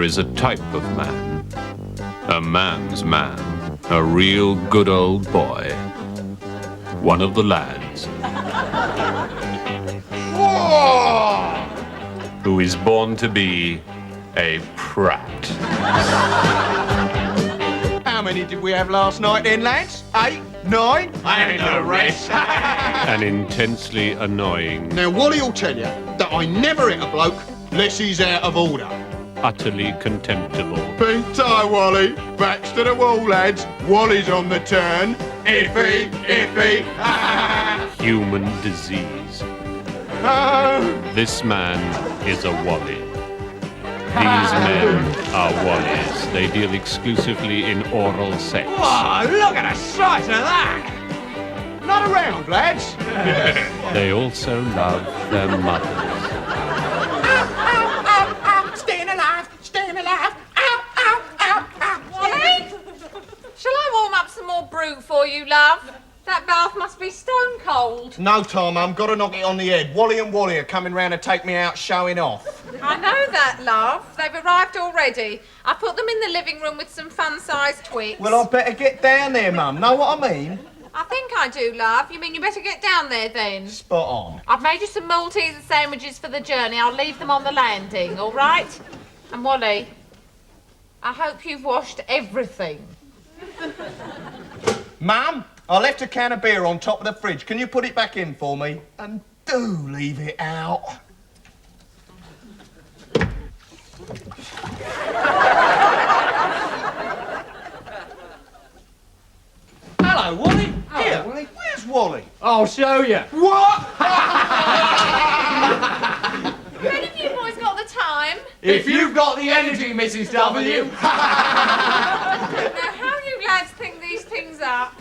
There is a type of man, a man's man, a real good old boy, one of the lads, who is born to be a prat. How many did we have last night then, lads? 8, 9? And the rest. An intensely annoying, Now, Wally will tell you that I never hit a bloke unless he's out of order. utterly contemptible. Pink tie, Wally. Backs to the wall, lads. Wally's on the turn. Iffy, iffy. Human disease. This man is a Wally. These men are Wallies. They deal exclusively in oral sex. Oh, look at the size of that! Not around, lads. They also love their mothers. Staying alive, staying alive. Ow, ow, ow, ow. Wally? Shall I warm up some more brute for you, love? That bath must be stone cold. No, Tom, I've got to knock it on the head. Wally and Wally are coming round to take me out showing off. I know that, love. They've arrived already. I put them in the living room with some fun-sized Twix. Well, I better get down there, Mum. Know what I mean? I think I do, love. You mean you better get down there, then? Spot on. I've made you some Malteser sandwiches for the journey. I'll leave them on the landing, all right? And Wally, I hope you've washed everything. Mum, I left a can of beer on top of the fridge. Can you put it back in for me? And do leave it out. Hello, Wally. Here, Wally. Where's Wally? I'll show you. What? When have you boys got the time? If you've got the energy, Mrs. W. Now, how you lads think these things up?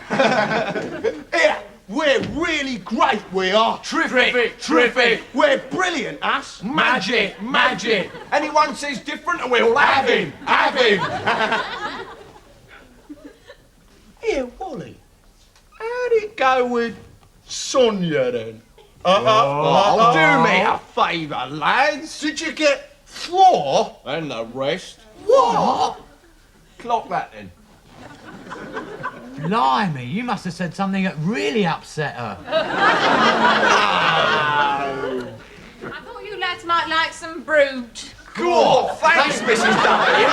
Here, we're really great, we are. Terrific, terrific. We're brilliant, us. Magic, magic. Anyone says different and we'll have him, have him. Here, Wally, how'd it go with Sonia then? Do me a favour, lads. Did you get 4? And the rest. What? Clock that then. Blimey, you must have said something that really upset her. I thought you lads might like some brute. Go on. Thanks, Mrs. W.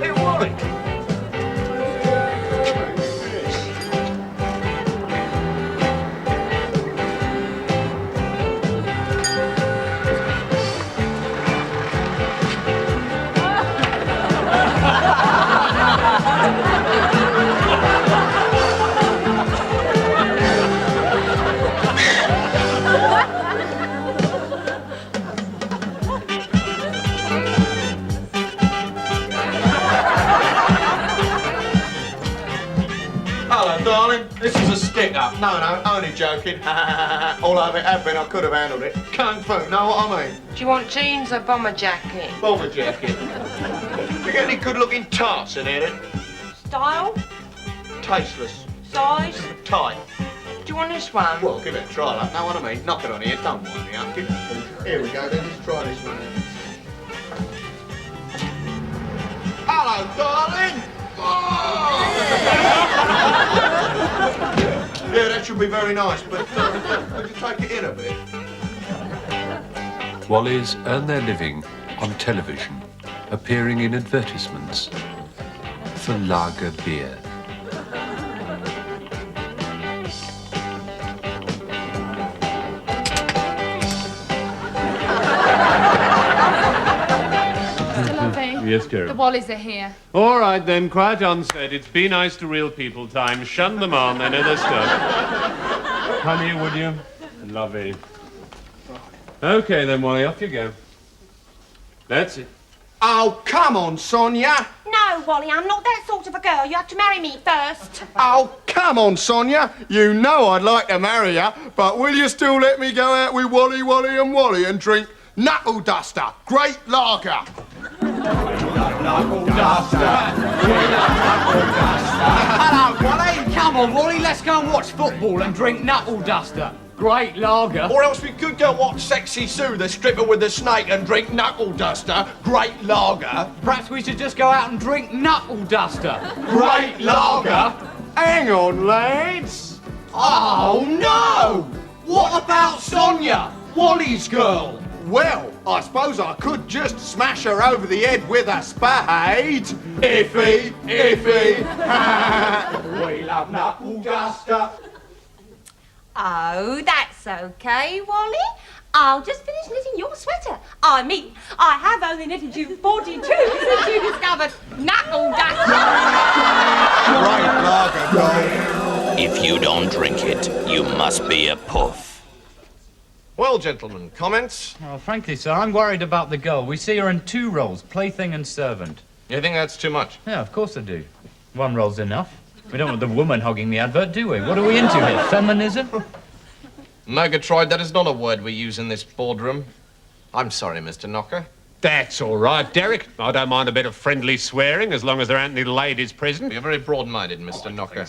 Hey, Wally. Hello, darling. This is a stick-up. No, only joking. Although if it had been, I could have handled it. Kung fu, know what I mean? Do you want jeans or bomber jacket? Bomber jacket. Do you get any good-looking tarts in here, then? Style? Tasteless. Size? Tight. Do you want this one? Well, give it a try, like, know what I mean? Knock it on here, don't wind me up. Give it. Here we go, then. Let's try this one. Hello, darling. Oh! Yeah, that should be very nice, but could you take it in a bit? Wallies earn their living on television, appearing in advertisements for lager beer. Yes, Jerry. The Wallies are here. All right, then, quiet on set. It's be nice to real people time. Shun them on, they know their stuff. Come here, would you? Lovely. Okay, then, Wally, off you go. That's it. Oh, come on, Sonia. No, Wally, I'm not that sort of a girl. You have to marry me first. Oh, come on, Sonia. You know I'd like to marry you, but will you still let me go out with Wally, Wally and drink Knuckle Duster, great lager? Knuckle duster. Hello, Wally. Come on, Wally. Let's go and watch football and drink knuckle duster. Great lager. Or else we could go watch Sexy Sue, the stripper with the snake, and drink Knuckle Duster, great lager. Perhaps we should just go out and drink Knuckle Duster. Great lager? Hang on, lads. Oh, no! What about Sonia, Wally's girl? Well, I suppose I could just smash her over the head with a spade. Iffy. We love Knuckle Duster. Oh, that's okay, Wally. I'll just finish knitting your sweater. I mean, I have only knitted you 42 since you discovered Knuckle Duster. Great lager, Dom. If you don't drink it, you must be a puff. Well, gentlemen, comments? Well, frankly, sir, I'm worried about the girl. We see her in 2 roles, plaything and servant. You think that's too much? Yeah, of course I do. 1 role's enough. We don't want the woman hogging the advert, do we? What are we into here? Feminism? Murgatroyd, that is not a word we use in this boardroom. I'm sorry, Mr. Knocker. That's all right, Derek. I don't mind a bit of friendly swearing as long as there aren't any ladies present. You're very broad-minded, Mr. Knocker.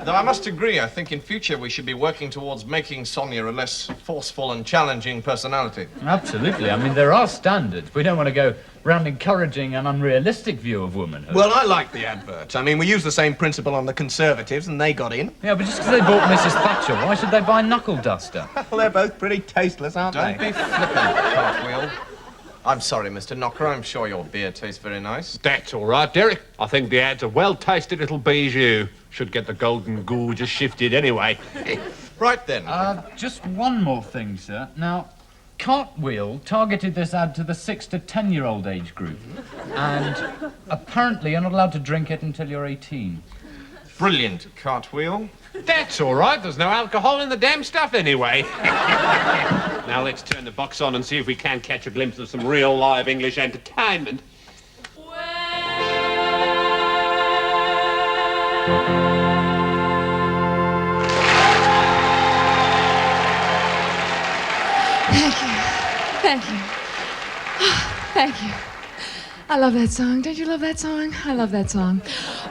Though I must agree, I think in future we should be working towards making Sonia a less forceful and challenging personality. Absolutely. I mean, there are standards. We don't want to go round encouraging an unrealistic view of womanhood. Well, I like the advert. I mean, we used the same principle on the Conservatives and they got in. Yeah, but just because they bought Mrs. Thatcher, why should they buy Knuckle Duster? Well, they're both pretty tasteless, aren't they? Don't be flippant, Cartwheel. I'm sorry, Mr. Knocker. I'm sure your beer tastes very nice. That's all right, Derek. I think the ad's a well-tasted little bijou. Should get the golden gorge shifted anyway. Right then. Just one more thing, sir. Now, Cartwheel targeted this ad to the 6 to 10-year-old age group. And apparently you're not allowed to drink it until you're 18. Brilliant, Cartwheel. That's all right. There's no alcohol in the damn stuff anyway. Now let's turn the box on and see if we can catch a glimpse of some real live English entertainment. Thank you. Thank you. I love that song. Don't you love that song? I love that song.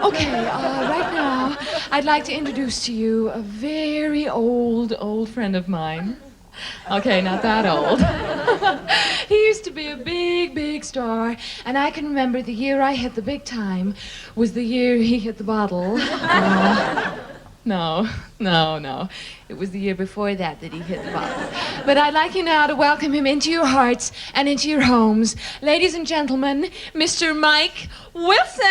Okay, right now, I'd like to introduce to you a very old friend of mine. Okay, not that old. He used to be a big star, and I can remember the year I hit the big time was the year he hit the bottle. No. It was the year before that he hit the bottle. But I'd like you now to welcome him into your hearts and into your homes. Ladies and gentlemen, Mr. Mike Wilson!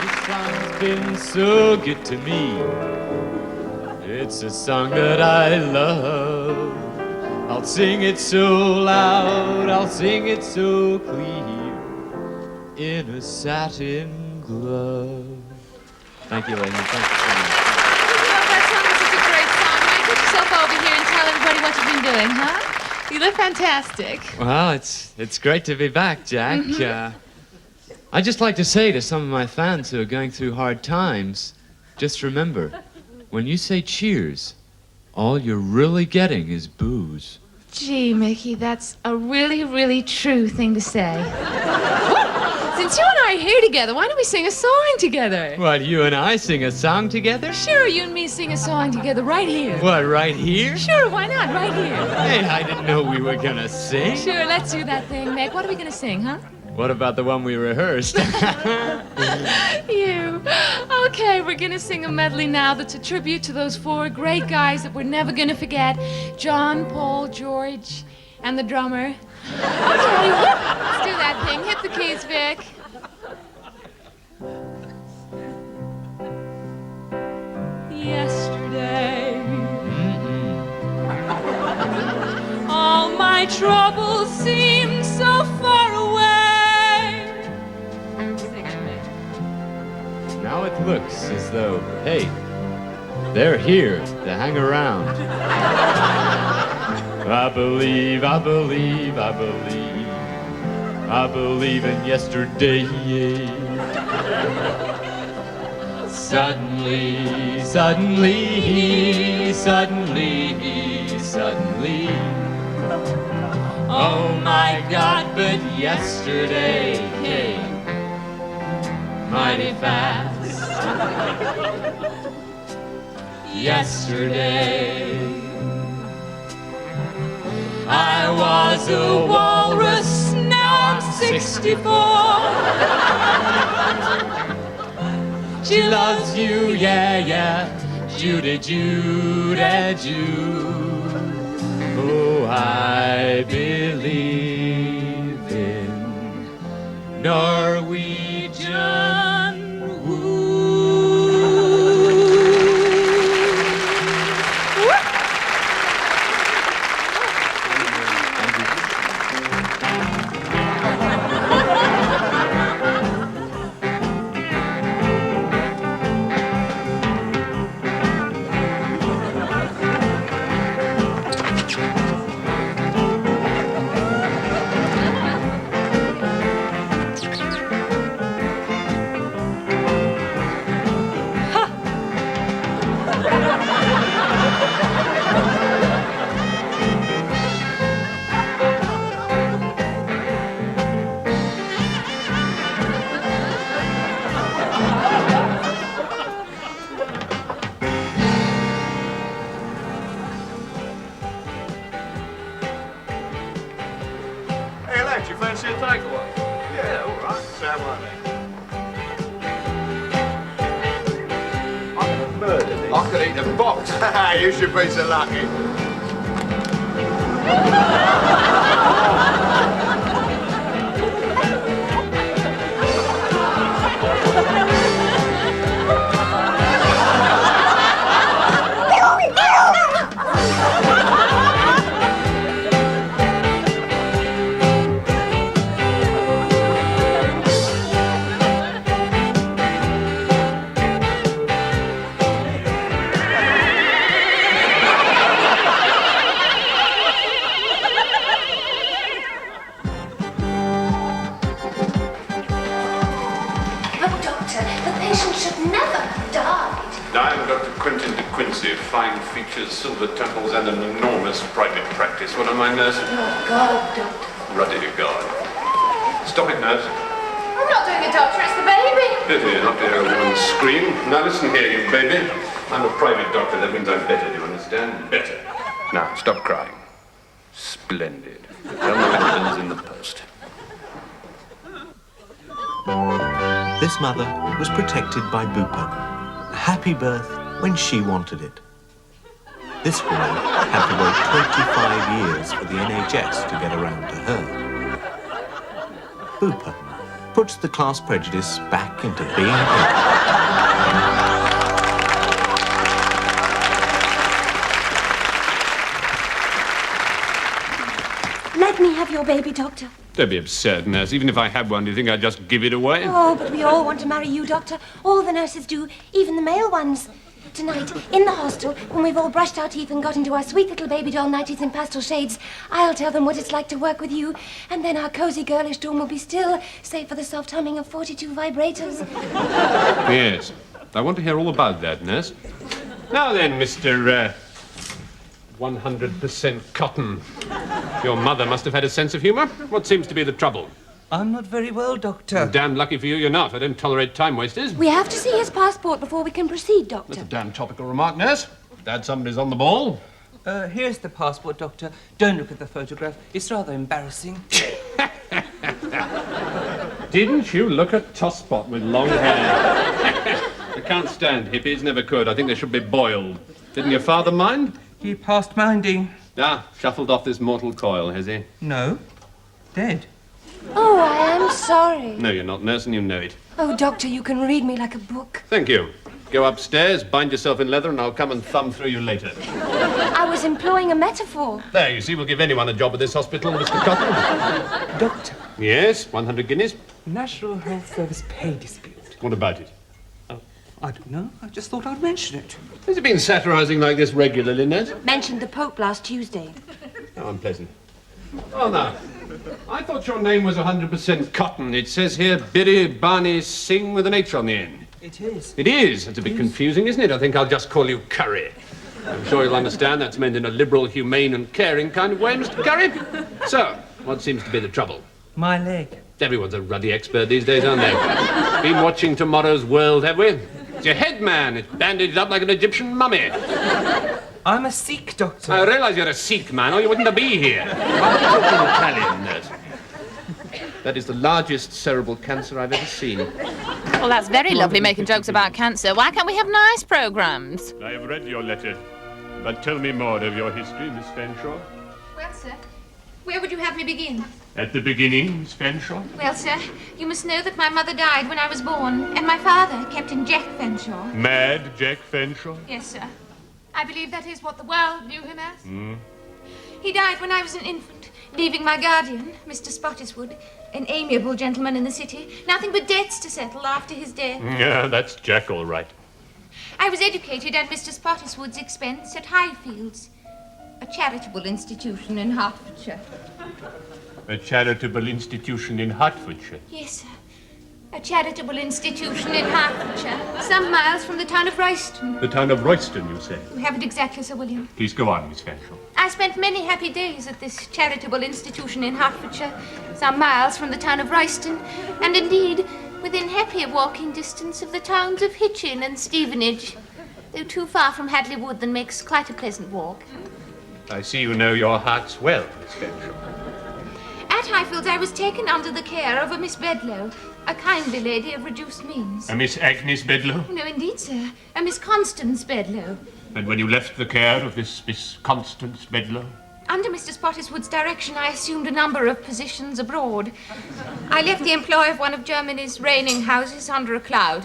This song's been so good to me. It's a song that I love. I'll sing it so loud, I'll sing it so clear, in a satin glove. Thank you, ladies. Thank you so much. That song is such a great song. Mike, get yourself over here and tell everybody what you've been doing, huh? You look fantastic. Well, it's great to be back, Jack. I'd just like to say to some of my fans who are going through hard times, just remember, when you say cheers, all you're really getting is booze. Gee, Mickey, that's a really true thing to say. Since you and I are here together, why don't we sing a song together? What, you and I sing a song together? Sure, you and me sing a song together right here. What, right here? Sure, why not? Right here. Hey, I didn't know we were gonna sing. Sure, let's do that thing, Mick. What are we gonna sing, huh? What about the one we rehearsed? You. Okay, we're gonna sing a medley now that's a tribute to those 4 great guys that we're never gonna forget. John, Paul, George, and the drummer. Okay, let's do that thing. Hit the keys, Vic. Yesterday, all my troubles seemed so far away. Now it looks as though, hey, they're here to hang around. I believe in yesterday. Suddenly, oh my God, but yesterday came mighty fast. Yesterday, I was a walrus, now I'm 64. She loves you, yeah, yeah, Judy, Judy, Jude. Oh, I believe in Norwegian wood. Hey, lad, you fancy a takeaway? Yeah, all right. Sound like that. I could eat a box. You should be so lucky. I'm Dr. Quentin de Quincy, fine features, silver temples, and an enormous private practice. What am I, nurse? Oh, God, Doctor. Ruddy to God. Stop it, nurse. I'm not doing it, Doctor, it's the baby. Pity not to hear a woman scream. Now listen here, you baby. I'm a private doctor, that means I'm better, do you understand? Better. Now, stop crying. Splendid. Tell me when it's in the post. This mother was protected by Bupa. A happy birth when she wanted it. This woman had to wait 25 years for the NHS to get around to her. Bupa puts the class prejudice back into being it. Let me have your baby, Doctor. Don't be absurd, nurse. Even if I had one, do you think I'd just give it away? Oh, but we all want to marry you, Doctor. All the nurses do, even the male ones. Tonight, in the hostel, when we've all brushed our teeth and got into our sweet little baby doll nighties in pastel shades, I'll tell them what it's like to work with you, and then our cozy girlish dorm will be still, save for the soft humming of 42 vibrators. Yes. I want to hear all about that, nurse. Now then, Mr. 100% cotton. Your mother must have had a sense of humor. What seems to be the trouble? I'm not very well, Doctor. Damn lucky for you, you're not. I don't tolerate time wasters. We have to see his passport before we can proceed, Doctor. That's a damn topical remark, nurse. Dad, somebody's on the ball. Here's the passport, Doctor. Don't look at the photograph. It's rather embarrassing. Didn't you look at Tosspot with long hair? I can't stand hippies, never could. I think they should be boiled. Didn't your father mind? He passed minding. Ah, shuffled off this mortal coil, has he? No. Dead. Oh, I am sorry. No, you're not, nurse, and you know it. Oh, Doctor, you can read me like a book. Thank you. Go upstairs, bind yourself in leather, and I'll come and thumb through you later. I was employing a metaphor. There, you see, we'll give anyone a job at this hospital, Mr. Cotton. Doctor. Yes, 100 guineas. National Health Service pay dispute. What about it? Oh, I don't know. I just thought I'd mention it. Has he been satirising like this regularly, nurse? Mentioned the Pope last Tuesday. How unpleasant. Oh, no. I thought your name was 100% cotton. It says here, Biri Barney Singh with an H on the end. It is. It is. That's a bit confusing, isn't it? I think I'll just call you Curry. I'm sure you'll understand that's meant in a liberal, humane and caring kind of way, Mr. Curry. So, what seems to be the trouble? My leg. Everyone's a ruddy expert these days, aren't they? Been watching Tomorrow's World, have we? It's your head, man. It's bandaged up like an Egyptian mummy. I'm a Sikh doctor. I realise you're a Sikh, man, or you wouldn't be here. Why are you talking Italian, nurse? That is the largest cerebral cancer I've ever seen. Well, that's very lovely making jokes about cancer. Why can't we have nice programmes? I have read your letter, but tell me more of your history, Miss Fanshawe. Well, sir, where would you have me begin? At the beginning, Miss Fanshawe? Well, sir, you must know that my mother died when I was born, and my father, Captain Jack Fanshawe. Mad Jack Fanshawe? Yes, sir. I believe that is what the world knew him as. Mm. He died when I was an infant, leaving my guardian, Mr. Spottiswoode, an amiable gentleman in the city, nothing but debts to settle after his death. Yeah, that's Jack, all right. I was educated at Mr. Spottiswoode's expense at Highfields, a charitable institution in Hertfordshire. A charitable institution in Hertfordshire? Yes, sir. A charitable institution in Hertfordshire, some miles from the town of Royston. The town of Royston, you say? You have it exactly, Sir William. Please go on, Miss Fanshawe. I spent many happy days at this charitable institution in Hertfordshire, some miles from the town of Royston, and indeed within happier walking distance of the towns of Hitchin and Stevenage, though too far from Hadley Wood than makes quite a pleasant walk. I see you know your hearts well, Miss Fanshawe. At Highfields, I was taken under the care of a Miss Bedloe, a kindly lady of reduced means. A Miss Agnes Bedloe? No, indeed, sir. A Miss Constance Bedloe. And when you left the care of this Miss Constance Bedloe? Under Mr. Spottiswood's direction, I assumed a number of positions abroad. I left the employ of one of Germany's reigning houses under a cloud.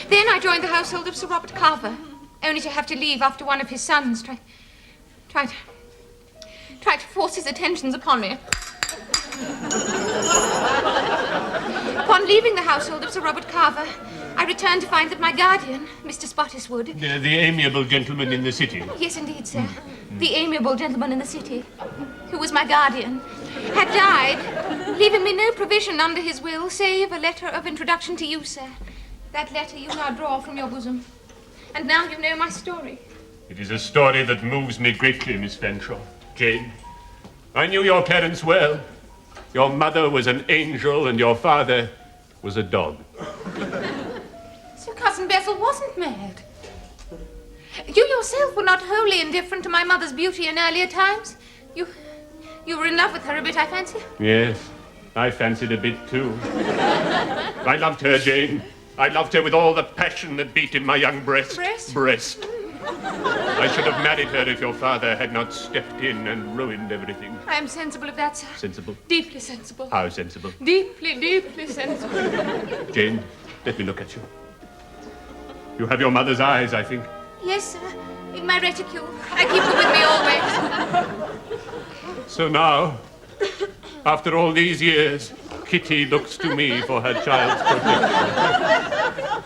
Then I joined the household of Sir Robert Carver, only to have to leave after one of his sons tried to force his attentions upon me. Upon leaving the household of Sir Robert Carver, I returned to find that my guardian, Mr. Spottiswoode... The amiable gentleman in the city? Yes, indeed, sir. The amiable gentleman in the city, who was my guardian, had died, leaving me no provision under his will save a letter of introduction to you, sir. That letter you now draw from your bosom. And now you know my story. It is a story that moves me greatly, Miss Fanshawe. Jane, I knew your parents well. Your mother was an angel and your father was a dog. So Cousin Basil wasn't mad. You yourself were not wholly indifferent to my mother's beauty in earlier times. You were in love with her a bit, I fancy. Yes, I fancied a bit too. I loved her, Jane. I loved her with all the passion that beat in my young breast. Breast. I should have married her if your father had not stepped in and ruined everything. I am sensible of that, sir. Sensible? Deeply sensible. How sensible? Deeply, deeply sensible. Jane, let me look at you. You have your mother's eyes, I think. Yes, sir. In my reticule. I keep them with me always. So now, after all these years, Kitty looks to me for her child's protection.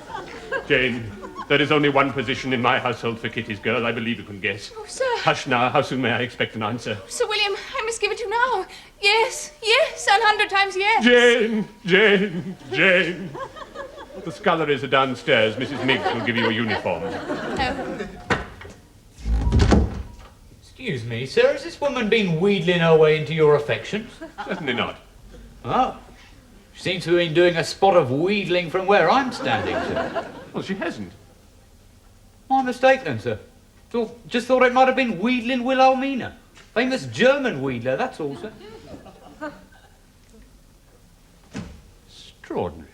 Jane, there is only one position in my household for Kitty's girl. I believe you can guess. Oh, sir. Hush now. How soon may I expect an answer? Sir William, I must give it you now. Yes, yes, 100 times yes. Jane. The sculleries are downstairs. Mrs. Miggs will give you a uniform. Oh. Excuse me, sir, has this woman been wheedling her way into your affections? Certainly not. Oh. She seems to have been doing a spot of wheedling from where I'm standing, sir. Well, she hasn't. My mistake then, sir. Just thought it might have been Wheedling Wilhelmina. Famous German wheedler, that's all, sir. Extraordinary.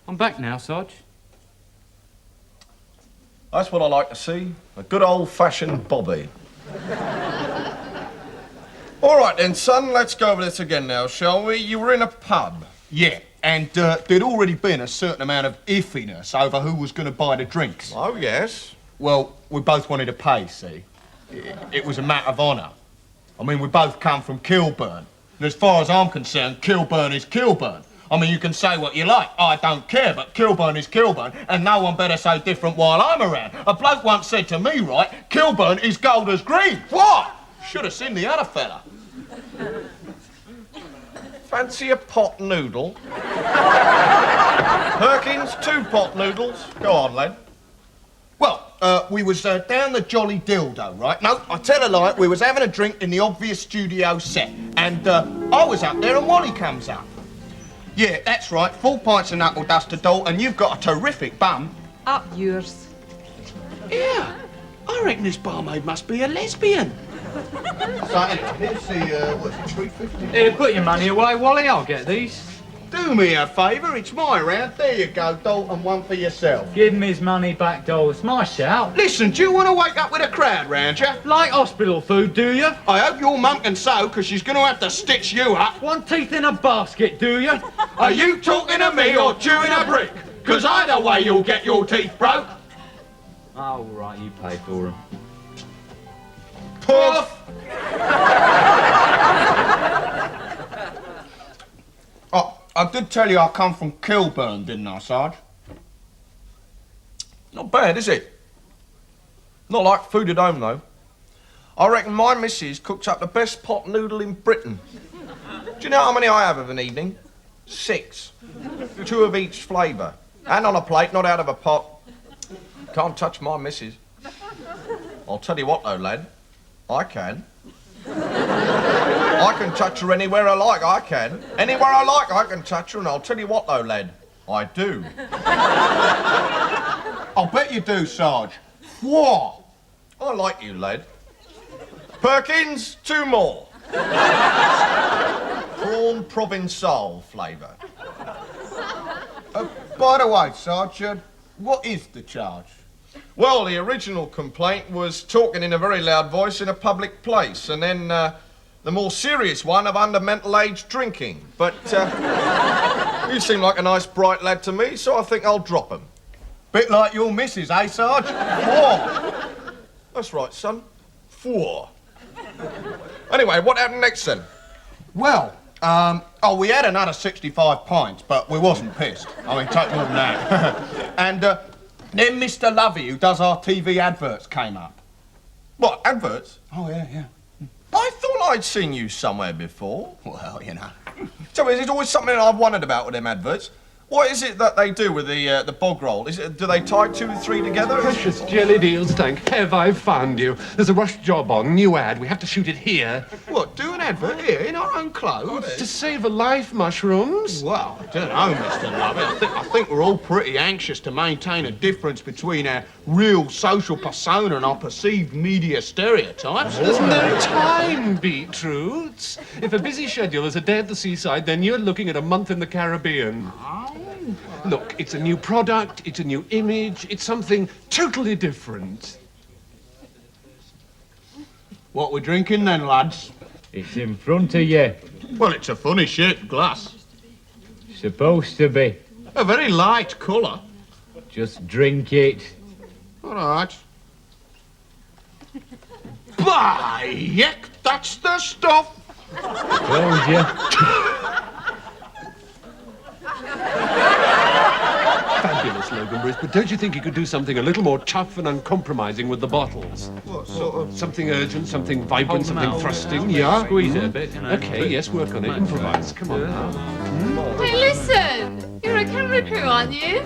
I'm back now, Sarge. That's what I like to see. A good old-fashioned bobby. All right then, son, let's go over this again now, shall we? You were in a pub. Yeah, and there'd already been a certain amount of iffiness over who was going to buy the drinks. Oh, yes. Well, we both wanted to pay, see? It was a matter of honour. I mean, we both come from Kilburn. And as far as I'm concerned, Kilburn is Kilburn. I mean, you can say what you like. I don't care, but Kilburn is Kilburn, and no one better say different while I'm around. A bloke once said to me, right, Kilburn is Golders Green. What? Should have seen the other fella. Fancy a pot noodle? Perkins, 2 pot noodles. Go on, lad. Well, we was down the Jolly Dildo, right? No, I tell a lie, we was having a drink in the Obvious studio set, and I was up there and Wally comes up. Yeah, that's right, 4 pints of knuckle duster, doll, and you've got a terrific bum. Up yours. Yeah, I reckon this barmaid must be a lesbian. So anyway, here's the, what's it, $3.50? Here, put your money away, Wally. I'll get these. Do me a favour, it's my round. There you go, doll, and one for yourself. Give him his money back, doll. It's my shout. Listen, do you want to wake up with a crowd round you? Like hospital food, do you? I hope your mum can sew, because she's going to have to stitch you up. Want teeth in a basket, do you? Are you talking to me or chewing a brick? Because either way you'll get your teeth broke. Oh, right, you pay for them. Puff! Oh, I did tell you I come from Kilburn, didn't I, Sarge? Not bad, is it? Not like food at home, though. I reckon my missus cooks up the best pot noodle in Britain. Do you know how many I have of an evening? 6. 2 of each flavour. And on a plate, not out of a pot. Can't touch my missus. I'll tell you what, though, lad. I can. I can touch her anywhere I like, I can. Anywhere I like, I can touch her, and I'll tell you what, though, lad. I do. I'll bet you do, Sarge. Whoa! I like you, lad. Perkins, 2 more. Prawn Provençal flavour. By the way, Sarge, what is the charge? Well, the original complaint was talking in a very loud voice in a public place, and then the more serious one of under mental age drinking. But you seem like a nice, bright lad to me, so I think I'll drop him. Bit like your missus, eh, Sarge? 4. That's right, son. 4. Anyway, what happened next then? Well, we had another 65 pints, but we wasn't pissed. I mean, take more than that. And then Mr. Lovey, who does our TV adverts, came up. What, adverts? Oh, yeah. I thought I'd seen you somewhere before. Well, you know. So is it always something I've wondered about with them adverts? What is it that they do with the bog roll? Do they tie 2 and 3 together? Precious jelly deals, thank heaven I've found you. There's a rush job on, new ad. We have to shoot it here. What, do an advert here in our own clothes? To save a life, mushrooms. Well, I don't know, Mr. Lovett. I think we're all pretty anxious to maintain a difference between our real social persona and our perceived media stereotypes. There's no time, Beetroots. If a busy schedule is a day at the seaside, then you're looking at a month in the Caribbean. Look, it's a new product, it's a new image, it's something totally different. What we drinking then, lads? It's in front of you. Well, it's a funny shaped glass. Supposed to be. A very light colour. Just drink it. All right. By heck, that's the stuff. Told you. Fabulous, Logan Bruce, but don't you think you could do something a little more tough and uncompromising with the bottles? What sort of? Something urgent, something vibrant, Hold them something out. thrusting, yeah? Squeeze it a bit, you know. Okay, yes, work on it, improvise. Come on now. Hey, listen! You're a camera crew, aren't you?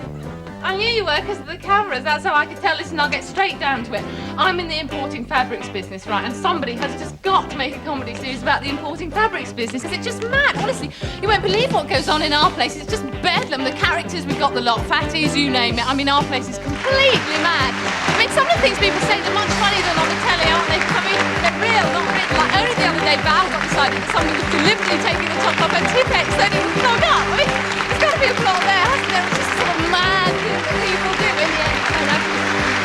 I knew you were because of the cameras. That's how I could tell. Listen, I'll get straight down to it. I'm in the importing fabrics business, right? And somebody has just got to make a comedy series about the importing fabrics business because it's just mad. Honestly, you won't believe what goes on in our place. It's just bedlam. The characters, we've got the lot, fatties, you name it. I mean, our place is completely mad. I mean, some of the things people say, they're much funnier than on the telly, aren't they? I mean, they're real, not written. Like, only the other day, Val got decided that somebody was deliberately taking the top off her tippet so that it would clog up. I mean, there's got to be a plot there, hasn't there? It's just sort of mad thing that people do. In the end, you know,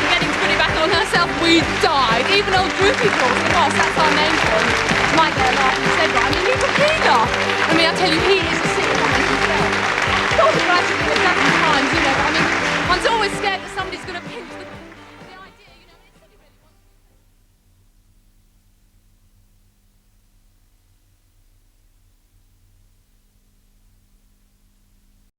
getting to put it back on herself, we died. Even old Droopy Claus, the boss, that's our name for him. Might get a laugh instead, but I mean, even he laughed. I mean, I tell you, he is a sitcom in himself. I thought it was actually